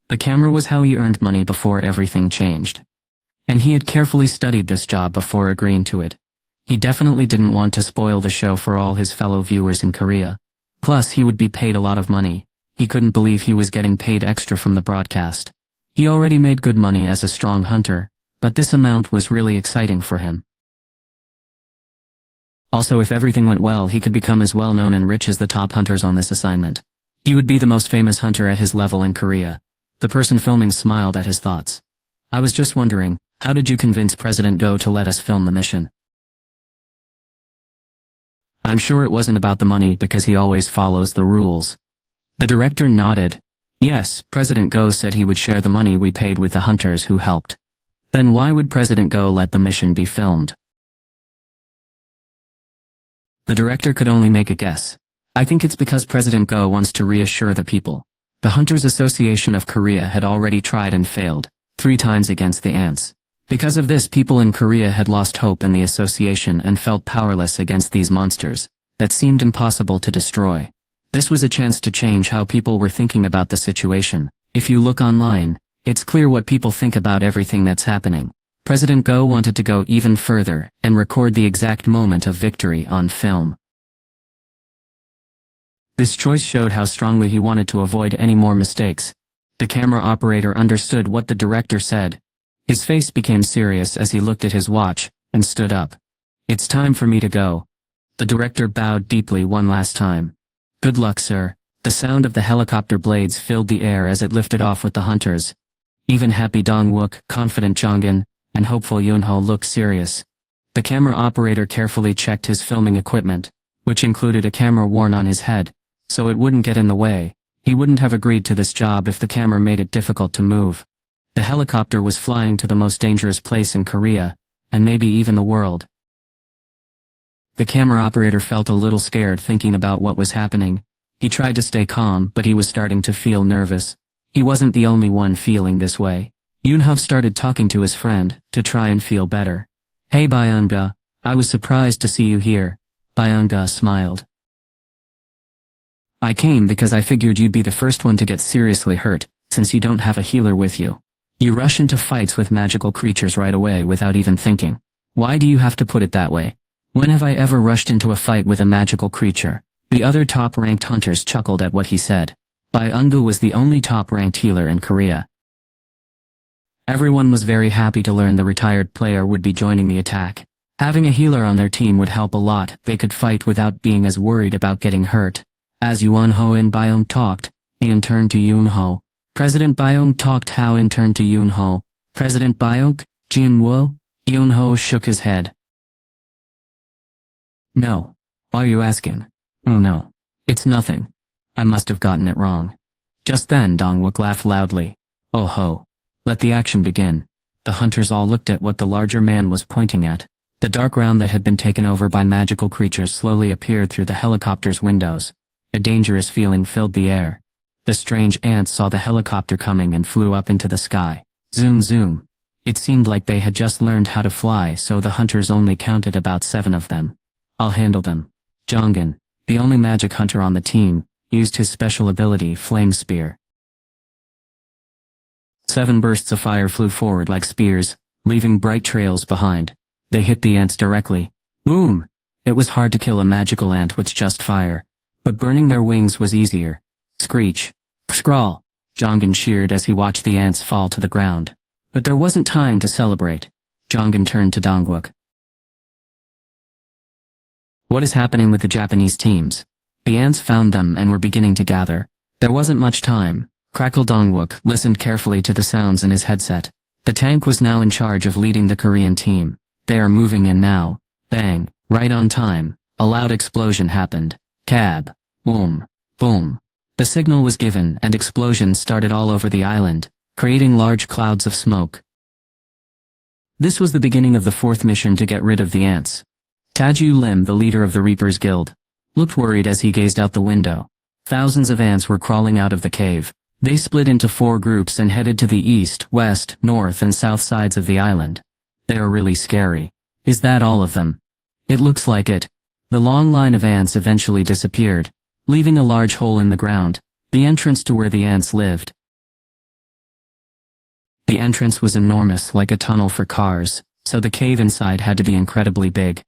The camera was how he earned money before everything changed. And he had carefully studied this job before agreeing to it. He definitely didn't want to spoil the show for all his fellow viewers in Korea. Plus, he would be paid a lot of money. He couldn't believe he was getting paid extra from the broadcast. He already made good money as a strong hunter, but this amount was really exciting for him. Also, if everything went well, he could become as well known and rich as the top hunters on this assignment. He would be the most famous hunter at his level in Korea. The person filming smiled at his thoughts. I was just wondering, how did you convince President Go to let us film the mission? I'm sure it wasn't about the money because he always follows the rules. The director nodded. Yes, President Go said he would share the money we paid with the hunters who helped. Then why would President Go let the mission be filmed? The director could only make a guess. I think it's because President Go wants to reassure the people. The Hunters Association of Korea had already tried and failed, 3 times against the ants. Because of this, people in Korea had lost hope in the association and felt powerless against these monsters that seemed impossible to destroy. This was a chance to change how people were thinking about the situation. If you look online, it's clear what people think about everything that's happening. President Go wanted to go even further and record the exact moment of victory on film. This choice showed how strongly he wanted to avoid any more mistakes. The camera operator understood what the director said. His face became serious as he looked at his watch and stood up. It's time for me to go. The director bowed deeply one last time. Good luck, sir. The sound of the helicopter blades filled the air as it lifted off with the hunters. Even happy Dong-wook, confident Jongin, and hopeful Yoon-ho looked serious. The camera operator carefully checked his filming equipment, which included a camera worn on his head, so it wouldn't get in the way. He wouldn't have agreed to this job if the camera made it difficult to move. The helicopter was flying to the most dangerous place in Korea, and maybe even the world. The camera operator felt a little scared thinking about what was happening. He tried to stay calm, but he was starting to feel nervous. He wasn't the only one feeling this way. Yoon-ho started talking to his friend, to try and feel better. Hey Byung-ga, I was surprised to see you here. Byung-ga smiled. I came because I figured you'd be the first one to get seriously hurt, since you don't have a healer with you. You rush into fights with magical creatures right away without even thinking. Why do you have to put it that way? When have I ever rushed into a fight with a magical creature? The other top-ranked hunters chuckled at what he said. Byung-ga was the only top-ranked healer in Korea. Everyone was very happy to learn the retired player would be joining the attack. Having a healer on their team would help a lot. They could fight without being as worried about getting hurt. As Yoon-ho and Byung talked, Ian turned to Yoon-ho. President Byung talked how in turned to Yoon-ho. President Byung, Jin-woo? Yoon-ho shook his head. No. Why are you asking? Oh no. It's nothing. I must have gotten it wrong. Just then Dong-wook laughed loudly. Oh ho. Let the action begin. The hunters all looked at what the larger man was pointing at. The dark ground that had been taken over by magical creatures slowly appeared through the helicopter's windows. A dangerous feeling filled the air. The strange ants saw the helicopter coming and flew up into the sky. Zoom zoom. It seemed like they had just learned how to fly, so the hunters only counted about 7 of them. I'll handle them. Jongin, the only magic hunter on the team, used his special ability, Flame Spear. 7 bursts of fire flew forward like spears, leaving bright trails behind. They hit the ants directly. Boom! It was hard to kill a magical ant with just fire, but burning their wings was easier. Screech. Scrawl. Jongin cheered as he watched the ants fall to the ground. But there wasn't time to celebrate. Jongin turned to Dong-wook. What is happening with the Japanese teams? The ants found them and were beginning to gather. There wasn't much time. Crackle Dong-wook listened carefully to the sounds in his headset. The tank was now in charge of leading the Korean team. They are moving in now. Bang. Right on time. A loud explosion happened. Cab. Boom. Boom. The signal was given and explosions started all over the island, creating large clouds of smoke. This was the beginning of the 4th mission to get rid of the ants. Taju Lim, the leader of the Reapers Guild, looked worried as he gazed out the window. Thousands of ants were crawling out of the cave. They split into 4 groups and headed to the east, west, north and south sides of the island. They are really scary. Is that all of them? It looks like it. The long line of ants eventually disappeared, leaving a large hole in the ground, the entrance to where the ants lived. The entrance was enormous, like a tunnel for cars, so the cave inside had to be incredibly big.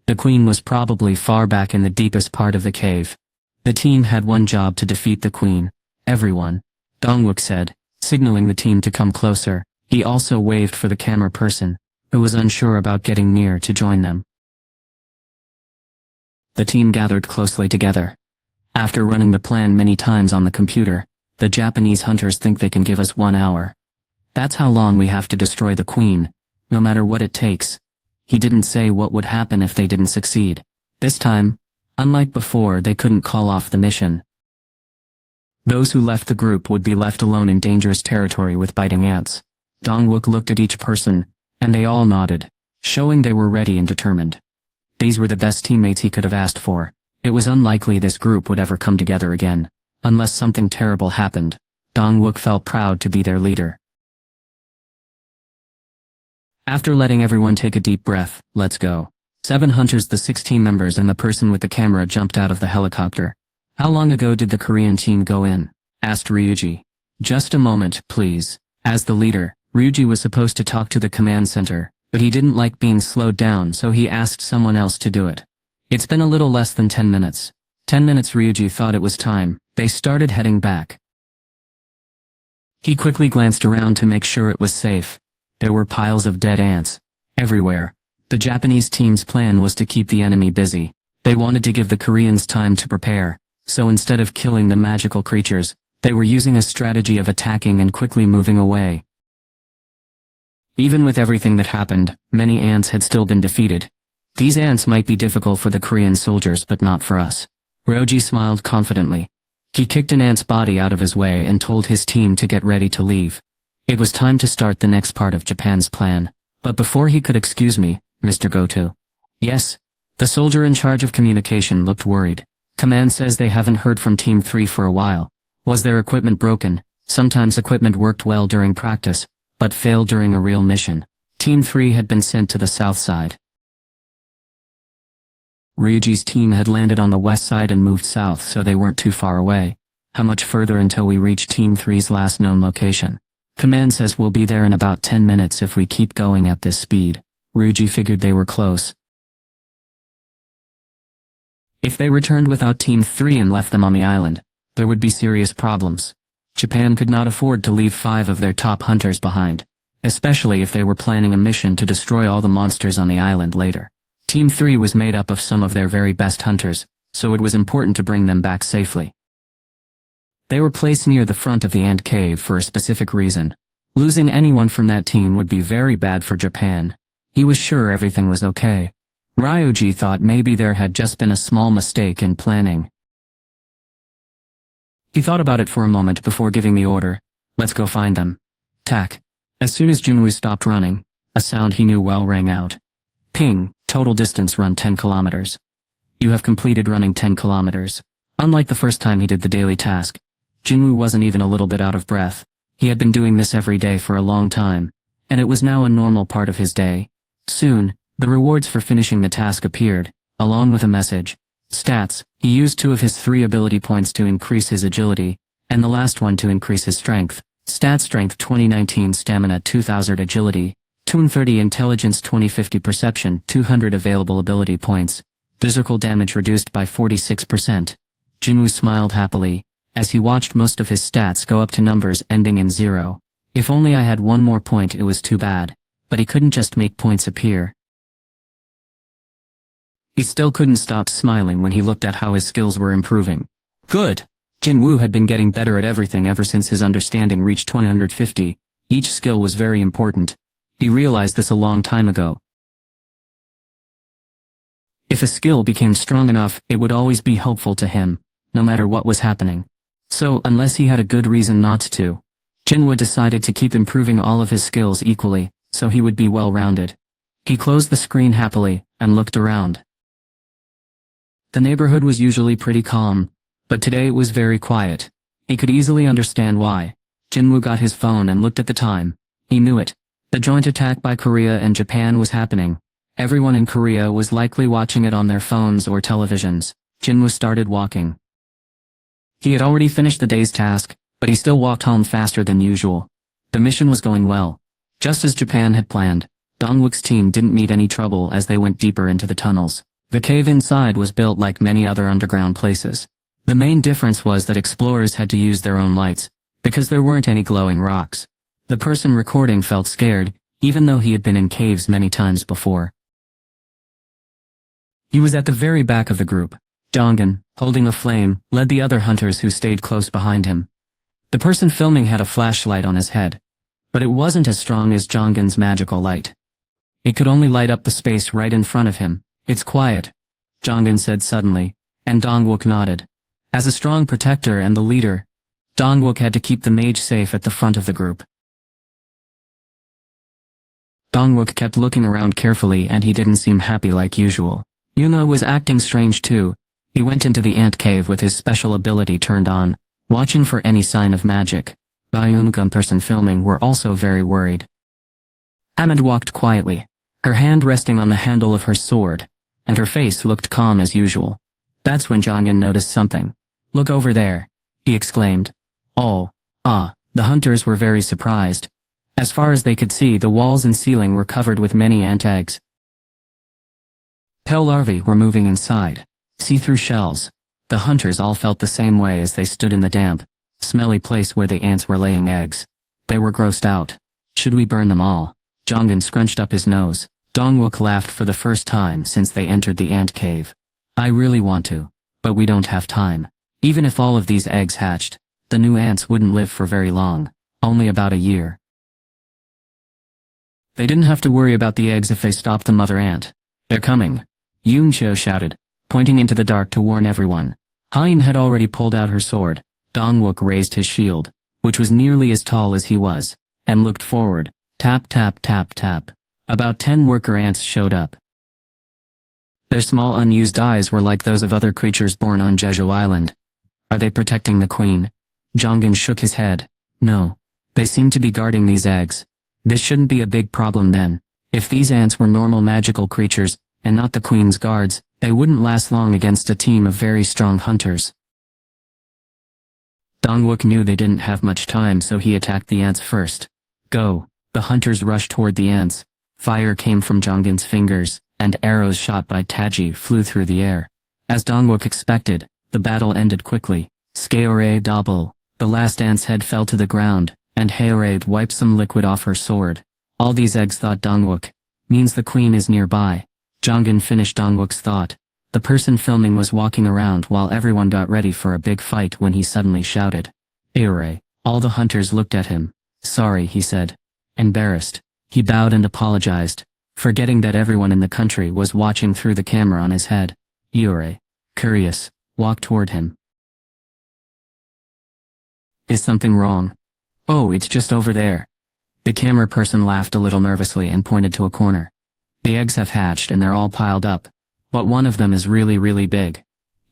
The queen was probably far back in the deepest part of the cave. The team had one job: to defeat the queen. Everyone, Dongwook said, signaling the team to come closer. He also waved for the camera person, who was unsure about getting near, to join them. The team gathered closely together. After running the plan many times on the computer, the Japanese hunters think they can give us 1 hour. That's how long we have to destroy the queen, no matter what it takes. He didn't say what would happen if they didn't succeed. This time, unlike before, they couldn't call off the mission. Those who left the group would be left alone in dangerous territory with biting ants. Dongwook looked at each person, and they all nodded, showing they were ready and determined. These were the best teammates he could have asked for. It was unlikely this group would ever come together again, unless something terrible happened. Dongwook felt proud to be their leader. After letting everyone take a deep breath, "Let's go." 7 hunters, the 6 team members and the person with the camera jumped out of the helicopter. "How long ago did the Korean team go in?" asked Ryuji. "Just a moment, please." As the leader, Ryuji was supposed to talk to the command center, but he didn't like being slowed down, so he asked someone else to do it. "It's been a little less than 10 minutes. 10 minutes, Ryuji thought it was time. They started heading back. He quickly glanced around to make sure it was safe. There were piles of dead ants everywhere. The Japanese team's plan was to keep the enemy busy. They wanted to give the Koreans time to prepare, so instead of killing the magical creatures, they were using a strategy of attacking and quickly moving away. Even with everything that happened, many ants had still been defeated. These ants might be difficult for the Korean soldiers, but not for us. Roji smiled confidently. He kicked an ant's body out of his way and told his team to get ready to leave. It was time to start the next part of Japan's plan. But before he could "Excuse me, Mr. Goto." "Yes?" The soldier in charge of communication looked worried. "Command says they haven't heard from Team 3 for a while. Was their equipment broken?" Sometimes equipment worked well during practice, but failed during a real mission. Team 3 had been sent to the south side. Ryuji's team had landed on the west side and moved south, so they weren't too far away. "How much further until we reach Team 3's last known location?" "Command says we'll be there in about 10 minutes if we keep going at this speed." Ryuji figured they were close. If they returned without Team 3 and left them on the island, there would be serious problems. Japan could not afford to leave 5 of their top hunters behind, especially if they were planning a mission to destroy all the monsters on the island later. Team 3 was made up of some of their very best hunters, so it was important to bring them back safely. They were placed near the front of the ant cave for a specific reason. Losing anyone from that team would be very bad for Japan. He was sure everything was okay. Ryuji thought maybe there had just been a small mistake in planning. He thought about it for a moment before giving the order, "Let's go find them." Tack. As soon as Junwoo stopped running, a sound he knew well rang out. Ping, total distance run 10 kilometers. You have completed running 10 kilometers. Unlike the first time he did the daily task, Junwoo wasn't even a little bit out of breath. He had been doing this every day for a long time, and it was now a normal part of his day. Soon, the rewards for finishing the task appeared, along with a message. Stats. He used 2 of his 3 ability points to increase his agility, and the last one to increase his strength. Stat: Strength 2019, Stamina 2000, Agility 230, Intelligence 2050, Perception 200. Available ability points. Physical damage reduced by 46%. Junwoo smiled happily, as he watched most of his stats go up to numbers ending in 0. If only I had 1 more point, it was too bad. But he couldn't just make points appear. He still couldn't stop smiling when he looked at how his skills were improving. Good! Junwoo had been getting better at everything ever since his understanding reached 250. Each skill was very important. He realized this a long time ago. If a skill became strong enough, it would always be helpful to him, no matter what was happening. So, unless he had a good reason not to, Junwoo decided to keep improving all of his skills equally, so he would be well-rounded. He closed the screen happily, and looked around. The neighborhood was usually pretty calm, but today it was very quiet. He could easily understand why. Junwoo got his phone and looked at the time. He knew it. The joint attack by Korea and Japan was happening. Everyone in Korea was likely watching it on their phones or televisions. Junwoo started walking. He had already finished the day's task, but he still walked home faster than usual. The mission was going well. Just as Japan had planned, Dongwook's team didn't meet any trouble as they went deeper into the tunnels. The cave inside was built like many other underground places. The main difference was that explorers had to use their own lights, because there weren't any glowing rocks. The person recording felt scared, even though he had been in caves many times before. He was at the very back of the group. Jongan, holding a flame, led the other hunters who stayed close behind him. The person filming had a flashlight on his head, but it wasn't as strong as Jongan's magical light. It could only light up the space right in front of him. "It's quiet," Jongan said suddenly, and Dongwook nodded. As a strong protector and the leader, Dongwook had to keep the mage safe at the front of the group. Dongwook kept looking around carefully and he didn't seem happy like usual. Yunho was acting strange too. He went into the ant cave with his special ability turned on, watching for any sign of magic. Bayun and person filming were also very worried. Ahmed walked quietly, her hand resting on the handle of her sword, and her face looked calm as usual. That's when Jongan noticed something. "Look over there," he exclaimed. "Oh, the hunters were very surprised. As far as they could see, the walls and ceiling were covered with many ant eggs. Pale larvae were moving inside, see-through shells. The hunters all felt the same way as they stood in the damp, smelly place where the ants were laying eggs. They were grossed out. "Should we burn them all?" Jongan scrunched up his nose. Dongwook laughed for the first time since they entered the ant cave. "I really want to, but we don't have time. Even if all of these eggs hatched, the new ants wouldn't live for very long, only about a year." They didn't have to worry about the eggs if they stopped the mother ant. "They're coming," Yunho shouted, pointing into the dark to warn everyone. Hein had already pulled out her sword. Dongwook raised his shield, which was nearly as tall as he was, and looked forward. Tap tap tap tap. About 10 worker ants showed up. Their small unused eyes were like those of other creatures born on Jeju Island. "Are they protecting the queen?" Jongan shook his head. "No. They seem to be guarding these eggs. This shouldn't be a big problem then. If these ants were normal magical creatures, and not the queen's guards, they wouldn't last long against a team of very strong hunters." Dongwook knew they didn't have much time, so he attacked the ants first. "Go." The hunters rushed toward the ants. Fire came from Jongan's fingers, and arrows shot by Taji flew through the air. As Dongwook expected, the battle ended quickly. Skaore double. The last ant's head fell to the ground, and Haorade wiped some liquid off her sword. "All these eggs," thought Dongwook, "means the queen is nearby." Jongan finished Dongwook's thought. The person filming was walking around while everyone got ready for a big fight when he suddenly shouted, "Haorade!" All the hunters looked at him. "Sorry," he said. Embarrassed, he bowed and apologized, forgetting that everyone in the country was watching through the camera on his head. Haorade, curious, walked toward him. "Is something wrong?" "Oh, it's just over there." The camera person laughed a little nervously and pointed to a corner. "The eggs have hatched and they're all piled up, but one of them is really, really big."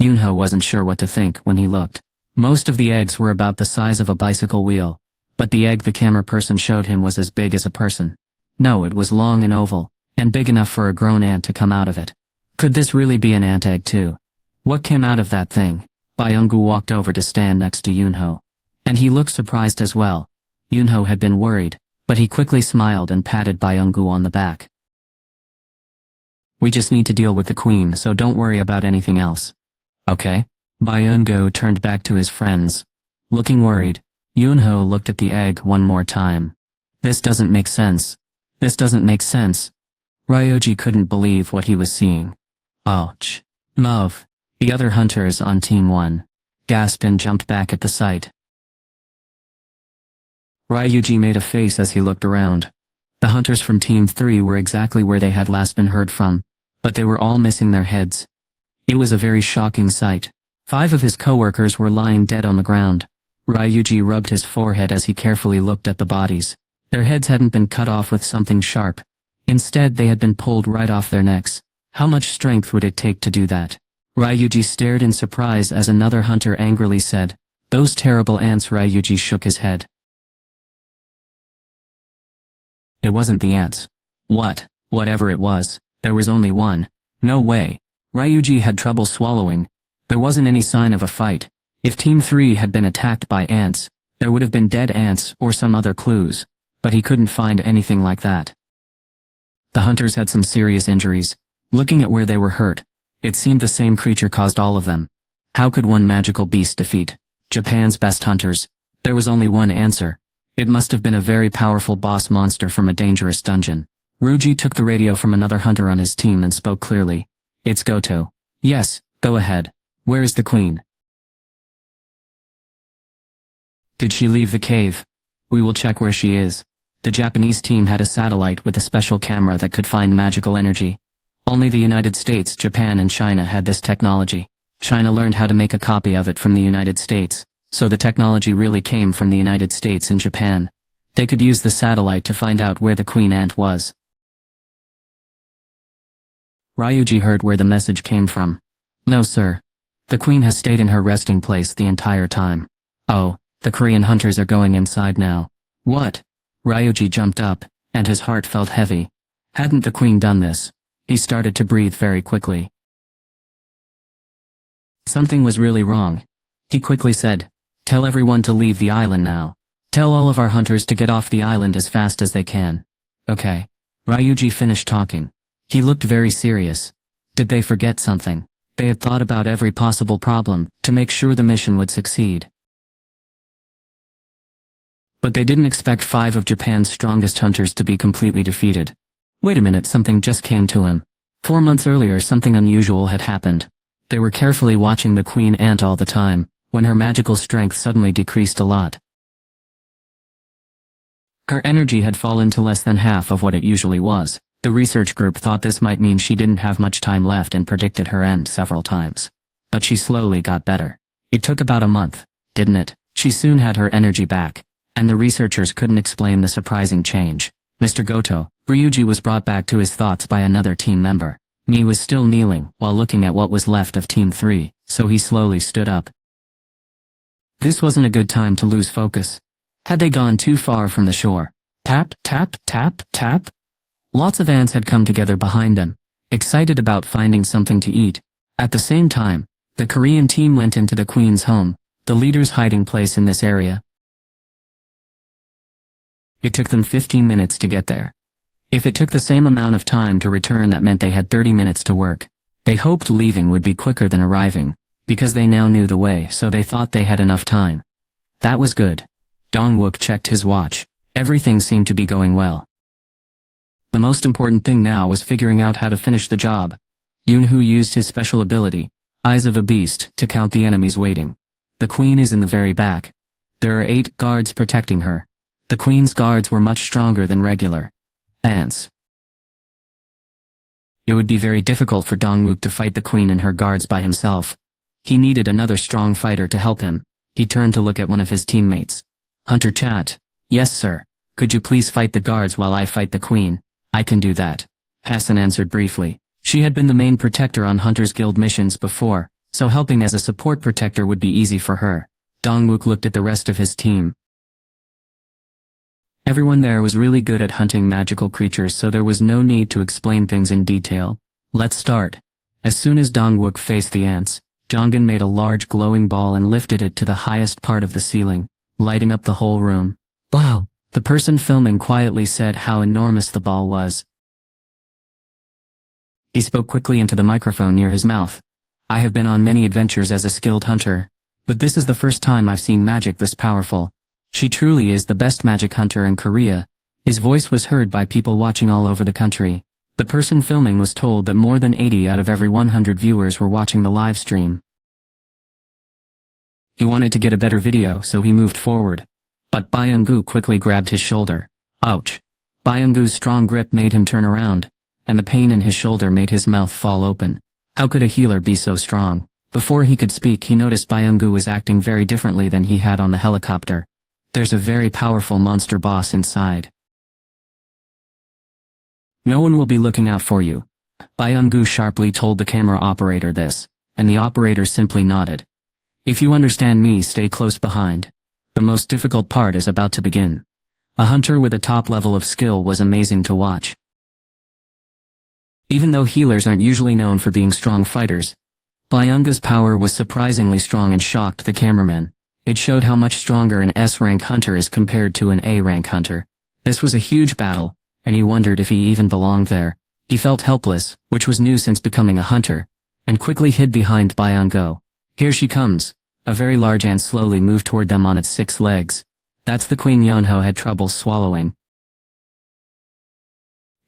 Yunho wasn't sure what to think when he looked. Most of the eggs were about the size of a bicycle wheel, but the egg the camera person showed him was as big as a person. No, it was long and oval, and big enough for a grown ant to come out of it. Could this really be an ant egg too? What came out of that thing? Byung-gu walked over to stand next to Yunho, and he looked surprised as well. Yunho had been worried, but he quickly smiled and patted Byung-gu on the back. "We just need to deal with the queen, so don't worry about anything else." "Okay." Byung-gu turned back to his friends. Looking worried, Yunho looked at the egg one more time. "This doesn't make sense. This doesn't make sense." Ryoji couldn't believe what he was seeing. "Ouch. Love." The other hunters on Team 1 gasped and jumped back at the sight. Ryuji made a face as he looked around. The hunters from Team 3 were exactly where they had last been heard from, but they were all missing their heads. It was a very shocking sight. 5 of his coworkers were lying dead on the ground. Ryuji rubbed his forehead as he carefully looked at the bodies. Their heads hadn't been cut off with something sharp. Instead, they had been pulled right off their necks. How much strength would it take to do that? Ryuji stared in surprise as another hunter angrily said, "Those terrible ants." Ryuji shook his head. It wasn't the ants. Whatever it was, there was only one. No way. Ryuji had trouble swallowing. There wasn't any sign of a fight. If Team 3 had been attacked by ants, There would have been dead ants or some other clues, but he couldn't find anything like that. The hunters had some serious injuries. Looking at where they were hurt, it seemed the same creature caused all of them. How could one magical beast defeat Japan's best hunters? There was only one answer. It must have been a very powerful boss monster from a dangerous dungeon. Ryuji took the radio from another hunter on his team and spoke clearly. It's Goto. Yes, go ahead. Where is the queen? Did she leave the cave? We will check where she is. The Japanese team had a satellite with a special camera that could find magical energy. Only the United States, Japan and China had this technology. China learned how to make a copy of it from the United States, so the technology really came from the United States and Japan. They could use the satellite to find out where the queen ant was. Ryuji heard where the message came from. No sir. The queen has stayed in her resting place the entire time. Oh, the Korean hunters are going inside now. What? Ryuji jumped up, and his heart felt heavy. Hadn't the queen done this? He started to breathe very quickly. Something was really wrong. He quickly said, "Tell everyone to leave the island now. Tell all of our hunters to get off the island as fast as they can." Okay. Ryuji finished talking. He looked very serious. Did they forget something? They had thought about every possible problem to make sure the mission would succeed. But they didn't expect 5 of Japan's strongest hunters to be completely defeated. Wait a minute, something just came to him. 4 months earlier something unusual had happened. They were carefully watching the queen ant all the time, when her magical strength suddenly decreased a lot. Her energy had fallen to less than half of what it usually was. The research group thought this might mean she didn't have much time left and predicted her end several times. But she slowly got better. It took about a month, didn't it? She soon had her energy back, and the researchers couldn't explain the surprising change. Mr. Goto, Ryuji was brought back to his thoughts by another team member. Mii was still kneeling while looking at what was left of Team 3, so he slowly stood up. This wasn't a good time to lose focus. Had they gone too far from the shore? Tap, tap, tap, tap. Lots of ants had come together behind them, excited about finding something to eat. At the same time, the Korean team went into the queen's home, the leader's hiding place in this area. It took them 15 minutes to get there. If it took the same amount of time to return, that meant they had 30 minutes to work. They hoped leaving would be quicker than arriving, because they now knew the way, so they thought they had enough time. That was good. Dong-wook checked his watch. Everything seemed to be going well. The most important thing now was figuring out how to finish the job. Yoon-hoo used his special ability, Eyes of a Beast, to count the enemies waiting. The queen is in the very back. There are 8 guards protecting her. The queen's guards were much stronger than regular ants. It would be very difficult for Dong-wook to fight the queen and her guards by himself. He needed another strong fighter to help him. He turned to look at one of his teammates. Hunter Chat. Yes sir. Could you please fight the guards while I fight the queen? I can do that. Hassan answered briefly. She had been the main protector on Hunters Guild missions before, so helping as a support protector would be easy for her. Dong-wook looked at the rest of his team. Everyone there was really good at hunting magical creatures, so there was no need to explain things in detail. Let's start. As soon as Dong-wook faced the ants, Jongan made a large glowing ball and lifted it to the highest part of the ceiling, lighting up the whole room. Wow! The person filming quietly said how enormous the ball was. He spoke quickly into the microphone near his mouth. I have been on many adventures as a skilled hunter, but this is the first time I've seen magic this powerful. She truly is the best magic hunter in Korea. His voice was heard by people watching all over the country. The person filming was told that more than 80 out of every 100 viewers were watching the live stream. He wanted to get a better video, so he moved forward. But Byung-gu quickly grabbed his shoulder. Ouch! Byung-gu's strong grip made him turn around, and the pain in his shoulder made his mouth fall open. How could a healer be so strong? Before he could speak, he noticed Byung-gu was acting very differently than he had on the helicopter. There's a very powerful monster boss inside. No one will be looking out for you. Byung-gu sharply told the camera operator this, and the operator simply nodded. If you understand me, stay close behind. The most difficult part is about to begin. A hunter with a top level of skill was amazing to watch. Even though healers aren't usually known for being strong fighters, Byung-gu's power was surprisingly strong and shocked the cameraman. It showed how much stronger an S-rank hunter is compared to an A-rank hunter. This was a huge battle, and he wondered if he even belonged there. He felt helpless, which was new since becoming a hunter, and quickly hid behind Byung-go. Here she comes. A very large ant slowly moved toward them on its 6 legs. That's the queen Yunho had trouble swallowing.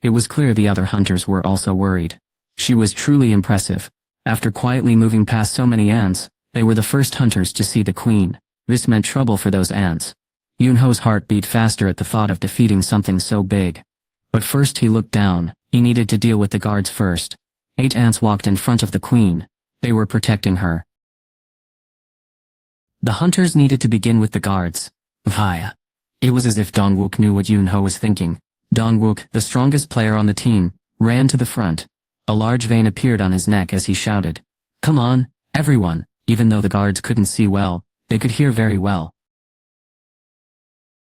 It was clear the other hunters were also worried. She was truly impressive. After quietly moving past so many ants, they were the first hunters to see the queen. This meant trouble for those ants. Yunho's heart beat faster at the thought of defeating something so big. But first he looked down. He needed to deal with the guards first. 8 ants walked in front of the queen. They were protecting her. The hunters needed to begin with the guards. Vaya. It was as if Dongwook knew what Yunho was thinking. Dongwook, the strongest player on the team, ran to the front. A large vein appeared on his neck as he shouted, "Come on, everyone!" Even though the guards couldn't see well, they could hear very well.